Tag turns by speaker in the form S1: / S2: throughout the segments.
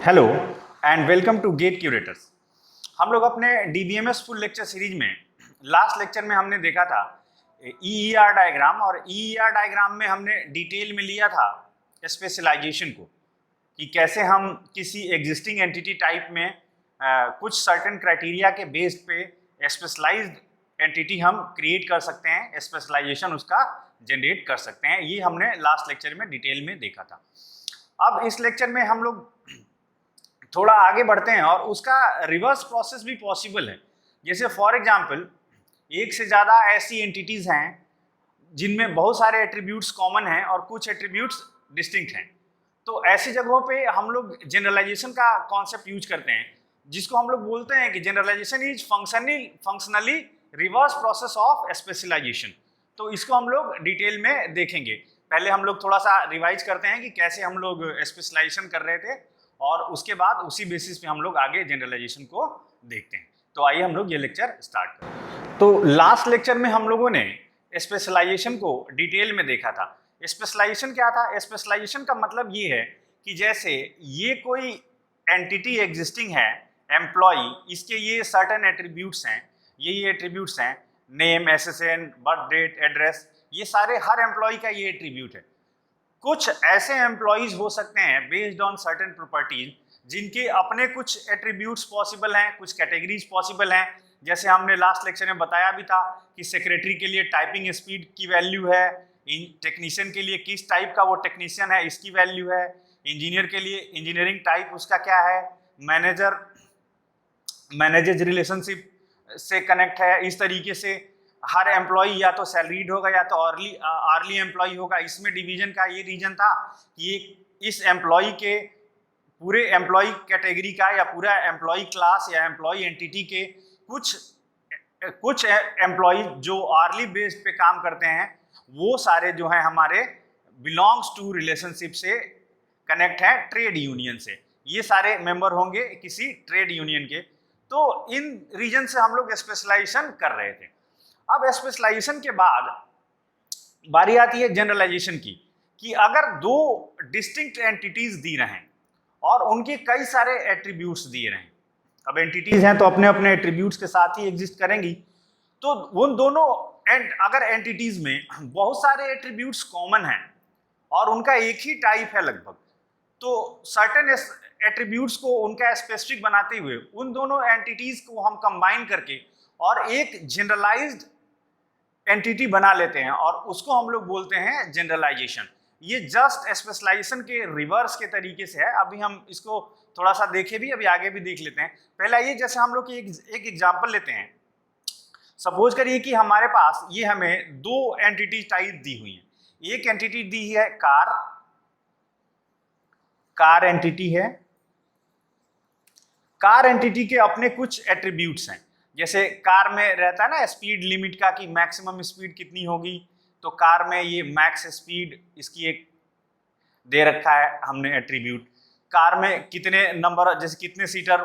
S1: Hello and welcome to GATE curators. हम लोग अपने डीबीएमएस फुल लेक्चर सीरीज में लास्ट लेक्चर में हमने देखा था ईईआर डायग्राम, और ईईआर डायग्राम में हमने डिटेल में लिया था स्पेशलाइजेशन को, कि कैसे हम किसी एग्जिस्टिंग एंटिटी टाइप में कुछ सर्टेन क्राइटेरिया के बेस्ड पे स्पेशलाइज्ड एंटिटी हम क्रिएट कर सकते हैं, स्पेशलाइजेशन उसका जनरेट कर सकते हैं। ये हमने लास्ट लेक्चर में डिटेल में देखा था। अब इस लेक्चर में हम लोग थोड़ा आगे बढ़ते हैं और उसका रिवर्स प्रोसेस भी पॉसिबल है। जैसे फॉर एग्जांपल एक से ज़्यादा ऐसी एंटिटीज़ हैं जिनमें बहुत सारे एट्रीब्यूट्स कॉमन हैं और कुछ एट्रीब्यूट्स डिस्टिंक्ट हैं। तो ऐसी जगहों पे हम लोग जनरलाइजेशन का कॉन्सेप्ट यूज करते हैं, जिसको हम लोग बोलते हैं कि generalisation is functionally reverse process of specialisation. तो इसको हम लोग डिटेल में देखेंगे। पहले हम लोग थोड़ा सा रिवाइज करते हैं कि कैसे हम लोग स्पेशलाइजेशन कर रहे थे, और उसके बाद उसी बेसिस पे हम लोग आगे जनरलाइजेशन को देखते हैं। तो आइए हम लोग ये लेक्चर स्टार्ट करें। तो लास्ट लेक्चर में हम लोगों ने स्पेशलाइजेशन को डिटेल में देखा था। स्पेशलाइजेशन क्या था? स्पेशलाइजेशन का मतलब ये है कि जैसे ये कोई एंटिटी एग्जिस्टिंग है, एम्प्लॉय, इसके ये सर्टेन एट्रीब्यूट्स हैं, ये एट्रीब्यूट्स हैं, name, SSN, birth date, address, ये सारे हर एम्प्लॉय का ये एट्रीब्यूट है। कुछ ऐसे एम्प्लॉयज हो सकते हैं बेस्ड ऑन सर्टेन प्रॉपर्टीज जिनके अपने कुछ एट्रीब्यूट्स पॉसिबल हैं, कुछ कैटेगरीज पॉसिबल हैं। जैसे हमने लास्ट लेक्चर में बताया भी था कि सेक्रेटरी के लिए टाइपिंग स्पीड की वैल्यू है, टेक्नीशियन के लिए किस टाइप का वो टेक्नीशियन है इसकी वैल्यू है, इंजीनियर के लिए इंजीनियरिंग टाइप उसका क्या है, मैनेजर्स रिलेशनशिप से कनेक्ट है। इस तरीके से हर एम्प्लॉय या तो सैलरीड होगा या तो आर्ली एम्प्लॉय होगा। इसमें डिवीजन का ये रीजन था कि इस एम्प्लॉय के पूरे एम्प्लॉय कैटेगरी का या पूरा एम्प्लॉय क्लास या एम्प्लॉय एंटिटी के कुछ एम्प्लॉय जो आर्ली बेस्ड पे काम करते हैं, वो सारे जो हैं हमारे बिलोंग्स टू रिलेशनशिप से कनेक्ट है ट्रेड यूनियन से। ये सारे मेंबर होंगे किसी ट्रेड यूनियन के। तो इन रीजन से हम लोग स्पेशलाइजेशन कर रहे थे। अब स्पेशलाइजेशन के बाद बारी आती है जनरलाइजेशन की, कि अगर दो डिस्टिंक्ट एंटिटीज दी रहें और उनके कई सारे एट्रीब्यूट्स दिए रहें, अब एंटिटीज हैं तो अपने अपने एट्रीब्यूट्स के साथ ही एग्जिस्ट करेंगी, तो उन दोनों अगर एंटिटीज में बहुत सारे एट्रीब्यूट्स कॉमन हैं और उनका एक ही टाइप है लगभग, तो सर्टेन एट्रीब्यूट्स को उनका स्पेसिफिक बनाते हुए उन दोनों एंटिटीज को हम कंबाइन करके और एक जनरलाइज्ड एंटिटी बना लेते हैं, और उसको हम लोग बोलते हैं जनरलाइजेशन। ये जस्ट स्पेशलाइजेशन के रिवर्स के तरीके से है। अभी हम इसको थोड़ा सा देखे भी, अभी आगे भी देख लेते हैं। पहला ये, जैसे हम लोग एक एग्जांपल लेते हैं। सपोज करिए कि हमारे पास ये हमें दो एंटिटी टाइप दी हुई है। एक एंटिटी दी है कार एंटिटी है। कार एंटिटी के अपने कुछ एट्रीब्यूट्स हैं। जैसे कार में रहता है ना स्पीड लिमिट का, कि मैक्सिमम स्पीड कितनी होगी, तो कार में ये मैक्स स्पीड इसकी एक दे रखा है हमने एट्रीब्यूट। कार में कितने नंबर, जैसे कितने सीटर,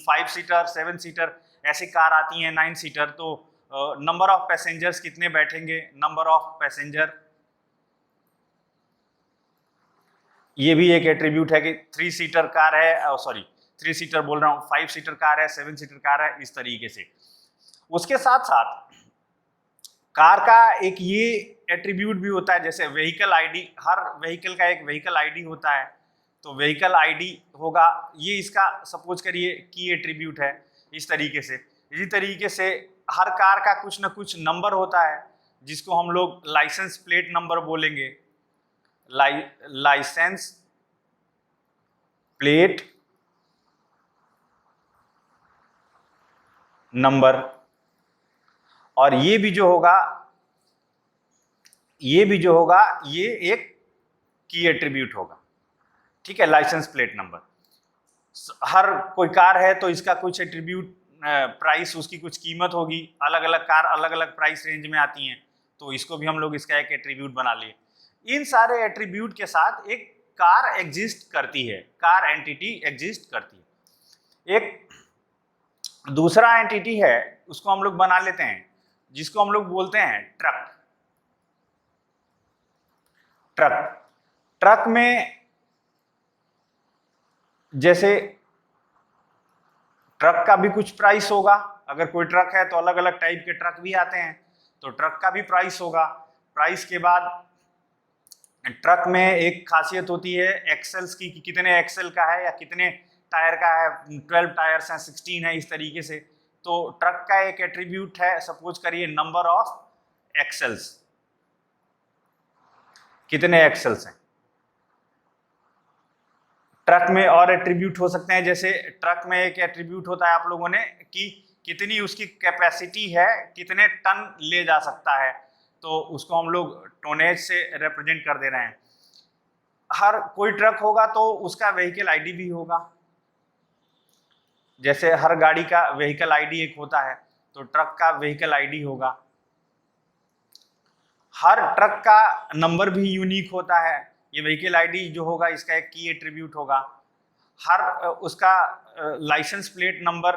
S1: 5 सीटर, 7 सीटर ऐसी कार आती हैं, 9 सीटर, तो नंबर ऑफ पैसेंजर्स कितने बैठेंगे, नंबर ऑफ पैसेंजर, ये भी एक एट्रीब्यूट है कि 3 सीटर कार है, 3 सीटर बोल रहा हूँ, 5 सीटर कार है, 7 सीटर कार है, इस तरीके से। उसके साथ साथ कार का एक ये एट्रीब्यूट भी होता है, जैसे व्हीकल आईडी, हर व्हीकल का एक व्हीकल आईडी होता है, तो व्हीकल आईडी होगा, ये इसका सपोज करिए की एट्रीब्यूट है। इस तरीके से, इसी तरीके से हर कार का कुछ ना कुछ नंबर होता है, जिसको हम लोग लाइसेंस प्लेट नंबर बोलेंगे, लाइसेंस प्लेट नंबर। और ये भी जो होगा ये एक की एट्रीब्यूट होगा, ठीक है, लाइसेंस प्लेट नंबर। हर कोई कार है तो इसका कुछ एट्रीब्यूट, प्राइस, उसकी कुछ कीमत होगी। अलग अलग कार अलग अलग प्राइस रेंज में आती हैं, तो इसको भी हम लोग इसका एक एट्रीब्यूट बना लिए। इन सारे एट्रीब्यूट के साथ एक कार एग्जिस्ट करती है, कार एंटिटी एग्जिस्ट करती है। एक दूसरा एंटिटी है, उसको हम लोग बना लेते हैं, जिसको हम लोग बोलते हैं ट्रक। ट्रक में जैसे ट्रक का भी कुछ प्राइस होगा, अगर कोई ट्रक है तो अलग अलग टाइप के ट्रक भी आते हैं, तो ट्रक का भी प्राइस होगा। प्राइस के बाद ट्रक में एक खासियत होती है एक्सेल्स की, कि कितने एक्सेल का है या कितने टायर का है, 12 टायर्स हैं, 16 है, इस तरीके से। तो ट्रक का एक एट्रीब्यूट है, सपोज करिए नंबर ऑफ एक्सेल्स, कितने एक्सेल्स हैं। ट्रक में और एट्रीब्यूट हो सकते हैं, जैसे ट्रक में एक एट्रीब्यूट होता है आप लोगों ने कि कितनी उसकी कैपेसिटी है, कितने टन ले जा सकता है, तो उसको हम लोग टोनेज से रिप्रेजेंट कर दे रहे हैं। हर कोई ट्रक होगा तो उसका व्हीकल आईडी भी होगा, जैसे हर गाड़ी का व्हीकल आईडी एक होता है, तो ट्रक का व्हीकल आईडी होगा। हर ट्रक का नंबर भी यूनिक होता है, ये व्हीकल आईडी जो होगा इसका एक की एट्रीब्यूट होगा। हर उसका लाइसेंस प्लेट नंबर,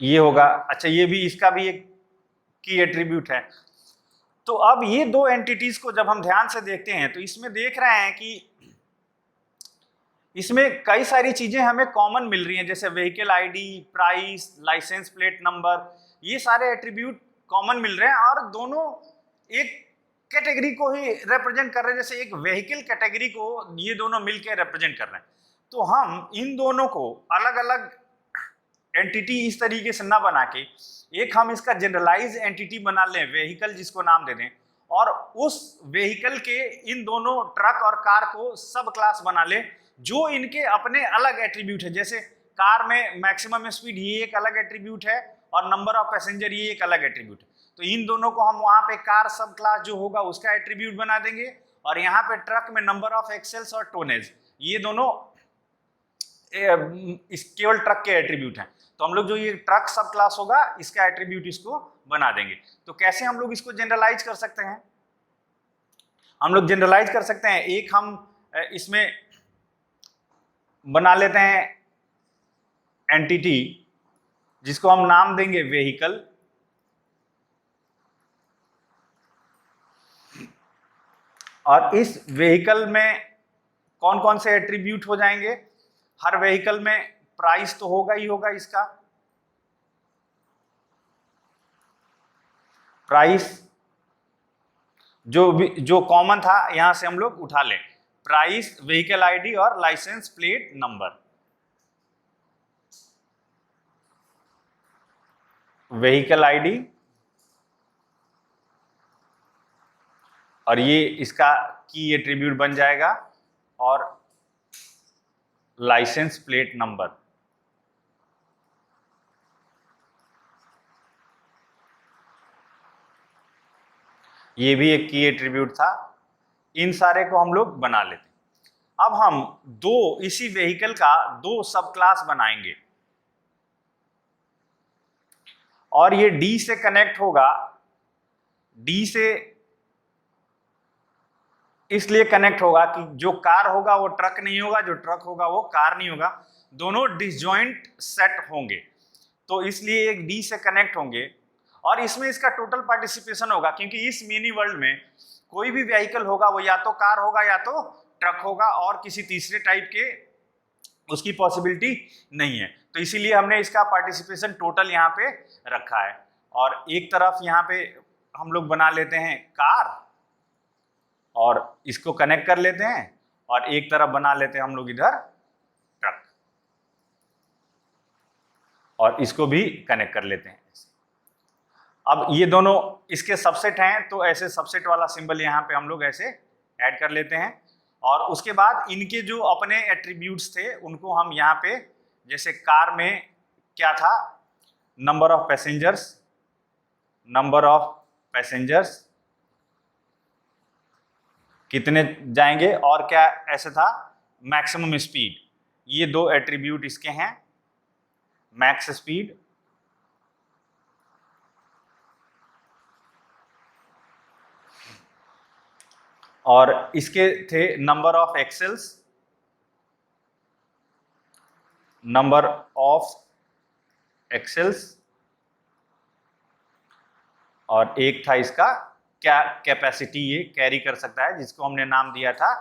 S1: ये होगा। अच्छा, ये भी, इसका भी एक की एट्रीब्यूट है। तो अब ये दो एंटिटीज को जब हम ध्यान से देखते हैं तो इसमें देख रहे हैं कि इसमें कई सारी चीजें हमें कॉमन मिल रही हैं, जैसे vehicle ID, price, licence plate number, ये सारे एट्रीब्यूट कॉमन मिल रहे हैं और दोनों एक कैटेगरी को ही रिप्रेजेंट कर रहे हैं, जैसे एक व्हीकल कैटेगरी को ये दोनों मिलकर रिप्रेजेंट कर रहे हैं। तो हम इन दोनों को अलग अलग एंटिटी इस तरीके से ना बना के एक हम इसका जनरलाइज एंटिटी बना लें, व्हीकल जिसको नाम दे दें, और उस व्हीकल के इन दोनों ट्रक और कार को सब क्लास बना ले जो इनके अपने अलग एट्रीब्यूट है। जैसे कार में मैक्सिमम स्पीड ये एक अलग एट्रीब्यूट है और नंबर ऑफ पैसेंजर ये एक अलग एट्रीब्यूट है, तो इन दोनों को हम वहां पे कार सब क्लास जो होगा उसका एट्रीब्यूट बना देंगे, और यहाँ पे ट्रक में नंबर ऑफ एक्सेल्स और टोनेज ये दोनों इस केवल ट्रक के एट्रीब्यूट हैं। तो हम लोग जो ये ट्रक सब क्लास होगा इसका एट्रीब्यूट इसको बना देंगे। तो कैसे हम लोग इसको जनरलाइज कर सकते हैं? हम लोग जनरलाइज कर सकते हैं, एक हम इसमें बना लेते हैं एंटिटी जिसको हम नाम देंगे व्हीकल, और इस व्हीकल में कौन कौन से एट्रीब्यूट हो जाएंगे? हर व्हीकल में प्राइस तो होगा ही होगा, इसका प्राइस जो कॉमन था यहां से हम लोग उठा लें, प्राइस, व्हीकल आईडी और licence plate number. Vehicle ID और ये इसका की एट्रीब्यूट बन जाएगा, और लाइसेंस प्लेट नंबर। ये भी एक की एट्रीब्यूट था। इन सारे को हम लोग बना लेते हैं। अब हम इसी व्हीकल का दो सब क्लास बनाएंगे, और ये डी से कनेक्ट होगा। डी से इसलिए कनेक्ट होगा कि जो कार होगा वो ट्रक नहीं होगा, जो ट्रक होगा वो कार नहीं होगा, दोनों डिसजॉइंट सेट होंगे, तो इसलिए एक डी से कनेक्ट होंगे। और इसमें इसका टोटल पार्टिसिपेशन होगा, क्योंकि इस मिनी वर्ल्ड में कोई भी व्हीकल होगा वो या तो कार होगा या तो ट्रक होगा, और किसी तीसरे टाइप के उसकी पॉसिबिलिटी नहीं है। तो इसीलिए हमने इसका पार्टिसिपेशन टोटल यहाँ पे रखा है। और एक तरफ यहाँ पे हम लोग बना लेते हैं कार और इसको कनेक्ट कर लेते हैं, और एक तरफ बना लेते हैं हम लोग इधर ट्रक और इसको भी कनेक्ट कर लेते हैं। अब ये दोनों इसके सबसेट हैं, तो ऐसे सबसेट वाला सिंबल यहाँ पे हम लोग ऐसे ऐड कर लेते हैं, और उसके बाद इनके जो अपने एट्रीब्यूट्स थे उनको हम यहाँ पे, जैसे कार में क्या था, नंबर ऑफ पैसेंजर्स कितने जाएंगे, और क्या ऐसे था, मैक्सिमम स्पीड, ये दो एट्रीब्यूट इसके हैं, मैक्स स्पीड और इसके थे नंबर ऑफ एक्सेल्स, और एक था इसका क्या कैपेसिटी ये कैरी कर सकता है, जिसको हमने नाम दिया था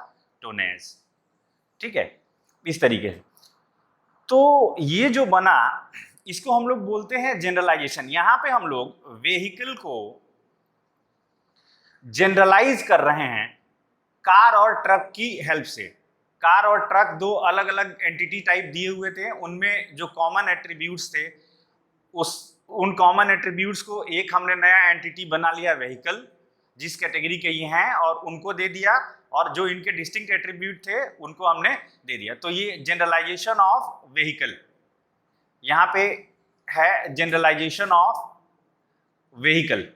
S1: टोनेज। ठीक है, इस तरीके से। तो ये जो बना इसको हम लोग बोलते हैं जनरलाइजेशन। यहां पे हम लोग व्हीकल को जनरलाइज कर रहे हैं कार और ट्रक की हेल्प से। कार और ट्रक दो अलग अलग एंटिटी टाइप दिए हुए थे, उनमें जो कॉमन एट्रीब्यूट्स थे उन कॉमन एट्रीब्यूट्स को एक हमने नया एंटिटी बना लिया व्हीकल, जिस कैटेगरी के ये हैं, और उनको दे दिया, और जो इनके डिस्टिंक्ट एट्रीब्यूट थे उनको हमने दे दिया। तो ये जनरलाइजेशन ऑफ व्हीकल, यहाँ पे है जनरलाइजेशन ऑफ व्हीकल।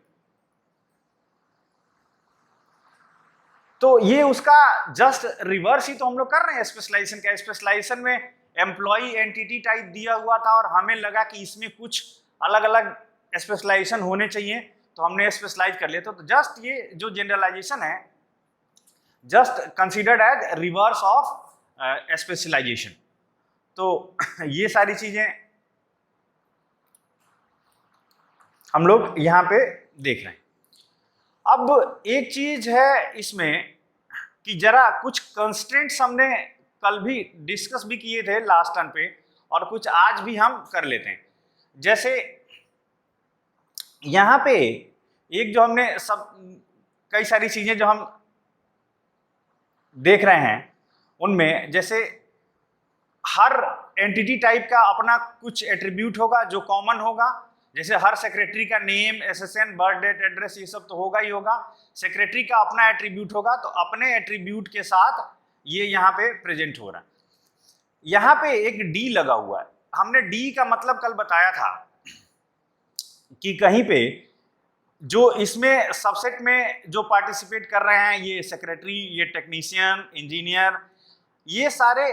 S1: तो ये उसका जस्ट रिवर्स ही तो हम लोग कर रहे हैं स्पेशलाइजेशन का। स्पेशलाइजेशन में एम्प्लॉय एंटिटी टाइप दिया हुआ था और हमें लगा कि इसमें कुछ अलग अलग स्पेशलाइजेशन होने चाहिए, तो हमने स्पेशलाइज कर लिया। तो जस्ट ये जो जनरलाइजेशन है just considered as reverse of specialisation. तो ये सारी चीजें हम लोग यहाँ पे देख रहे हैं। अब एक चीज है इसमें कि जरा कुछ कंस्ट्रेंट्स हमने कल भी डिस्कस भी किए थे लास्ट टर्न पे, और कुछ आज भी हम कर लेते हैं। जैसे यहाँ पे एक जो हमने सब कई सारी चीजें जो हम देख रहे हैं उनमें, जैसे हर एंटिटी टाइप का अपना कुछ एट्रीब्यूट होगा जो कॉमन होगा। जैसे हर सेक्रेटरी का name, SSN, birth date, address, ये सब तो होगा ही होगा। सेक्रेटरी का अपना एट्रीब्यूट होगा, तो अपने एट्रीब्यूट के साथ ये यहाँ पे प्रेजेंट हो रहा है। यहाँ पे एक डी लगा हुआ है। हमने डी का मतलब कल बताया था कि कहीं पे जो इसमें सबसेट में जो पार्टिसिपेट कर रहे हैं, ये सेक्रेटरी, ये टेक्नीशियन, इंजीनियर, ये सारे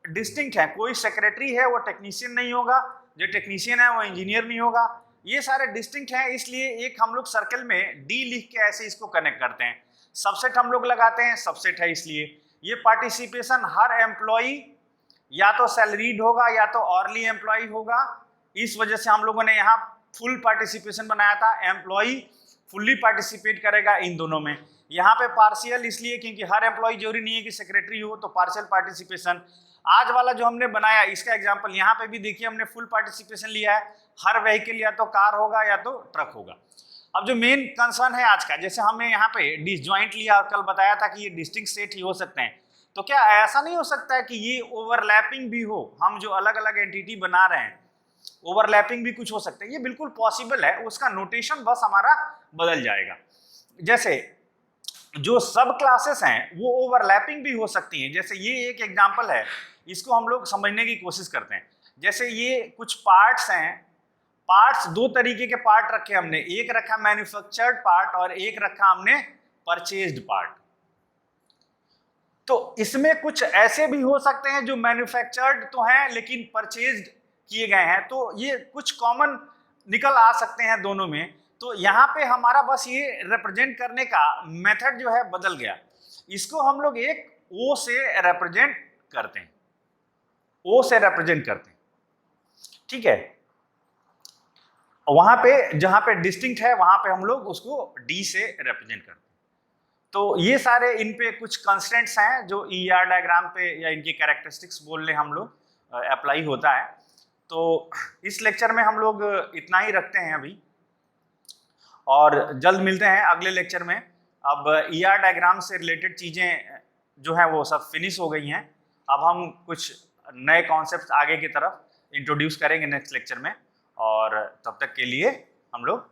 S1: डिस्टिंक्ट हैं। कोई सेक्रेटरी है वो टेक्नीशियन नहीं होगा, जो टेक्नीशियन है वो इंजीनियर नहीं होगा। ये सारे डिस्टिंक्ट हैं, इसलिए एक हम लोग सर्कल में डी लिख के ऐसे इसको कनेक्ट करते हैं। सबसेट हम लोग लगाते हैं, सबसेट है इसलिए। ये पार्टिसिपेशन हर एम्प्लॉई या तो सैलरीड होगा या तो ऑरली एम्प्लॉई होगा। इस वजह से हम लोगों ने यहाँ फुल पार्टिसिपेशन बनाया था। एम्प्लॉई फुल्ली पार्टिसिपेट करेगा इन दोनों में। यहाँ पे पार्शियल इसलिए क्योंकि हर एम्प्लॉई जरूरी नहीं है कि सेक्रेटरी हो, तो पार्शियल पार्टिसिपेशन। आज वाला जो हमने बनाया इसका एग्जांपल यहाँ पे भी देखिए, हमने फुल पार्टिसिपेशन लिया है। हर व्हीकल या तो कार होगा या तो ट्रक होगा। अब जो मेन कंसर्न है आज का, जैसे हमने यहाँ पे डिसजॉइंट लिया और कल बताया था कि ये डिस्टिंक्ट सेट ही हो सकते हैं, तो क्या ऐसा नहीं हो सकता है कि ये ओवरलैपिंग भी हो? हम जो अलग अलग एंटिटी बना रहे हैं ओवरलैपिंग भी कुछ हो सकता है। ये बिल्कुल पॉसिबल है, उसका नोटेशन बस हमारा बदल जाएगा। जैसे जो सब क्लासेस हैं वो ओवरलैपिंग भी हो सकती हैं। जैसे ये एक एग्जांपल है, इसको हम लोग समझने की कोशिश करते हैं। जैसे ये कुछ पार्ट्स हैं, पार्ट्स दो तरीके के पार्ट रखे हमने, एक रखा मैन्युफैक्चर्ड पार्ट और एक रखा हमने परचेज्ड पार्ट। तो इसमें कुछ ऐसे भी हो सकते हैं जो मैन्युफैक्चर्ड तो हैं लेकिन परचेज्ड किए गए हैं, तो ये कुछ कॉमन निकल आ सकते हैं दोनों में। तो यहाँ पे हमारा बस ये रिप्रेजेंट करने का मेथड जो है बदल गया। इसको हम लोग एक ओ से रिप्रेजेंट करते हैं, ओ से रिप्रेजेंट करते हैं, ठीक है। वहां पे जहां पे डिस्टिंक्ट है वहां पे हम लोग उसको डी से रिप्रेजेंट करते हैं। तो ये सारे इन पे कुछ कंस्ट्रेंट्स हैं जो ईआर डायग्राम पे या इनकी कैरेक्टरिस्टिक्स बोलने हम लोग अप्लाई होता है। तो इस लेक्चर में हम लोग इतना ही रखते हैं अभी, और जल्द मिलते हैं अगले लेक्चर में। अब ईआर डायग्राम से रिलेटेड चीज़ें जो हैं वो सब फिनिश हो गई हैं। अब हम कुछ नए कॉन्सेप्ट आगे की तरफ इंट्रोड्यूस करेंगे नेक्स्ट लेक्चर में, और तब तक के लिए हम लोग